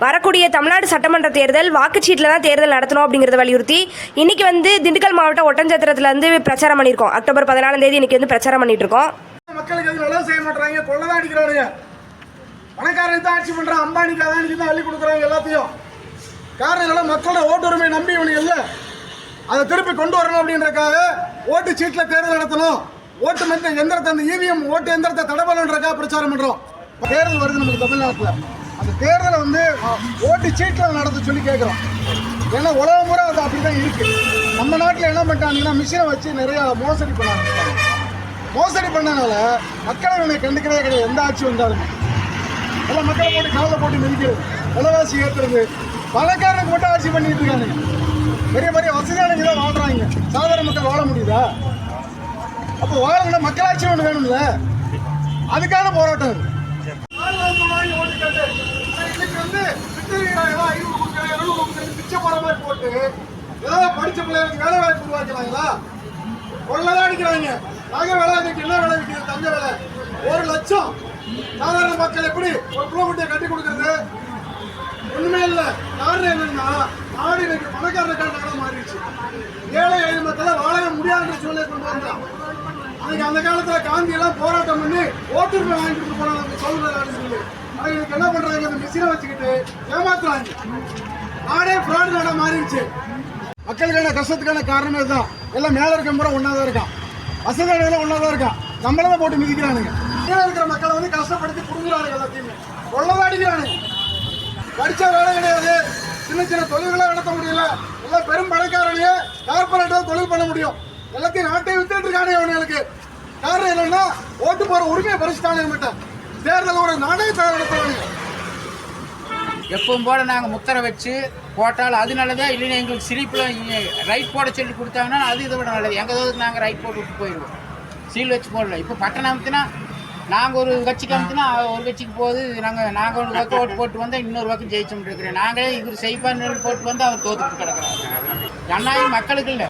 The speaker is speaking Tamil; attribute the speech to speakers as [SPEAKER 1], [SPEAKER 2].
[SPEAKER 1] வரக்கூடிய தமிழ்நாடு சட்டமன்ற தேர்தல் வாக்குச்சீட்டில் தான் தேர்தல் நடத்தணும் அப்படிங்கிறத வலியுறுத்தி இன்னைக்கு திண்டுக்கல் மாவட்டம் ஒட்டஞ்சத்திரத்துல பிரச்சாரம் பண்ணியிருக்கோம். அக்டோபர் 14 இன்னைக்கு பிரச்சாரம் பண்ணிட்டு இருக்கோம்.
[SPEAKER 2] மக்களுக்கு எதுவும் நல்லா செய்ய மாட்டாங்க, கொள்ளதான் அடிக்கிறாருங்க. பணக்காரன் தான் ஆட்சி பண்றான், அம்பானிக்கு அதானிக்கு தான் அள்ளி கொடுக்குறாங்க எல்லாத்தையும். காரணம் என்னன்னா மக்களோட ஓட்டுரிமை நம்பி இவனுக்கு இல்லை, அதை திருப்பி கொண்டு வரணும் அப்படின்றக்காக ஓட்டு சீட்டில் தேர்தல் நடத்தணும், ஓட்டு மத்த எந்திரத்தை அந்த இவிஎம் ஓட்டு எந்திரத்தை தடை பண்ணணுன்றக்காக பிரச்சாரம் பண்றோம். தேர்தல் வருது நமக்கு தமிழ்நாட்டில், அந்த தேர்தலை ஓட்டு சீட்டில் நடத்த சொல்லி கேட்குறோம். ஏன்னா உலகம் முறை அது அப்படிதான் இருக்கு. நம்ம நாட்டில் என்ன பண்ணிட்டாங்கன்னா மிஷினை வச்சு நிறைய மோசடி பண்ண ஆரம்பிச்சிட்டாங்க. மோசடி பண்ணனால மக்களை இவனை கண்டுக்கிறதே கிடையாது. எந்த ஆட்சி வந்தாலும் எல்லாம் மக்களை போட்டு காலில் போட்டு மிதிக்கிறது, விலைவாசி ஏற்றுறது, பணக்காரனுக்கு மட்டும் ஆட்சி பண்ணிட்டு இருக்காங்க. பெரிய பெரிய வசதியானவங்க தான் வாழ்றாங்க, சாதாரண மக்கள் வாழ முடியுதா? அப்போ வாழணும்னா மக்களாட்சி ஒன்று வேணும்ல, அதுக்கான போராட்டம். பிச்சை போற மாதிரி போட்டு ஏதாவது படிச்ச பிள்ளைகளுக்கு வேலை வாய்ப்பு உருவாக்கலாங்களா? கொள்ளதான் அடிக்கிறாங்க. நகை விலை என்ன விலை விற்கிறது? தங்க விலை 1 லட்சம். சாதாரண மக்கள் எப்படி ஒரு கிலோமீட்டர் கட்டி கொடுக்கறது? ஒண்ணுமே இல்லை. காரணம் என்னன்னா நாடு இன்னைக்கு பணக்காரனுக்கான மாறிடுச்சு. ஏழை எளிய மக்கள் வாழவே முடியாத சூழ்நிலை கொண்டு வந்தான். அன்னைக்கு அந்த காலத்துல காந்தி எல்லாம் போராட்டம் பண்ணி ஓட்டுரிமை வாங்கிட்டு போனாங்க சொல்றாங்க. இன்னைக்கு என்ன பண்றாங்க? இந்த மிஷினை வச்சுக்கிட்டு ஏமாத்துறாங்க. நாடே ஃப்ராட் நாடா மாறிடுச்சு. மக்களுக்கான கஷ்டத்துக்கான காரணமே தான். எல்லாம் மேல இருக்க முறை ஒன்னாதான் இருக்கான், வசதியான ஒன்னாதான் இருக்கான், நம்மளதான் போட்டு மிதிக்கிறானுங்க. கீழே இருக்கிற மக்களை கஷ்டப்படுத்தி புடுங்குறானுங்க, எல்லாத்தையுமே கொள்ளதான் அடிக்கிறானுங்க. படிச்ச வேலை கிடையாது, சின்ன சின்ன தொழில்களை நடத்த முடியல. எல்லாம் பெரும் பணக்காரனையே கார்பரேட்டா தொழில் பண்ண முடியும். எல்லாத்தையும் நாட்டை வித்துட்டு இருக்கானே அவனுங்களுக்கு. காரணம் என்னன்னா ஓட்டு போற உரிமையை பறிச்சுட்டானே மட்டும். தேர்தல் ஒரு நாணயத்தை நடத்துவானுங்க.
[SPEAKER 3] எப்பவும் போல நாங்கள் முத்திரை வச்சு போட்டால் அது நல்லதா, இல்லைன்னா எங்களுக்கு சிரிப்பில் ரைட் போட சொல்லி கொடுத்தாங்கன்னா அது இதை விட நல்லது. எங்கள் தோதுக்கு நாங்கள் ரைட் போட்டு விட்டு போயிடுவோம், சீல் வச்சு போடல. இப்போ பட்டம் அமுத்தினா நாங்கள் ஒரு கட்சிக்கு அமுத்தினா ஒரு கட்சிக்கு போகுது. நாங்கள் ஒரு பக்கம் ஓட்டு போட்டு வந்தால் இன்னொரு பக்கம் ஜெயிச்சோம்னு இருக்கிறேன். நாங்களே இவர் செய்ப்பான்னு போட்டு வந்து அவர் தோத்துட்டு கிடக்குறாங்க. ஜனநாயகம் மக்களுக்கு இல்லை.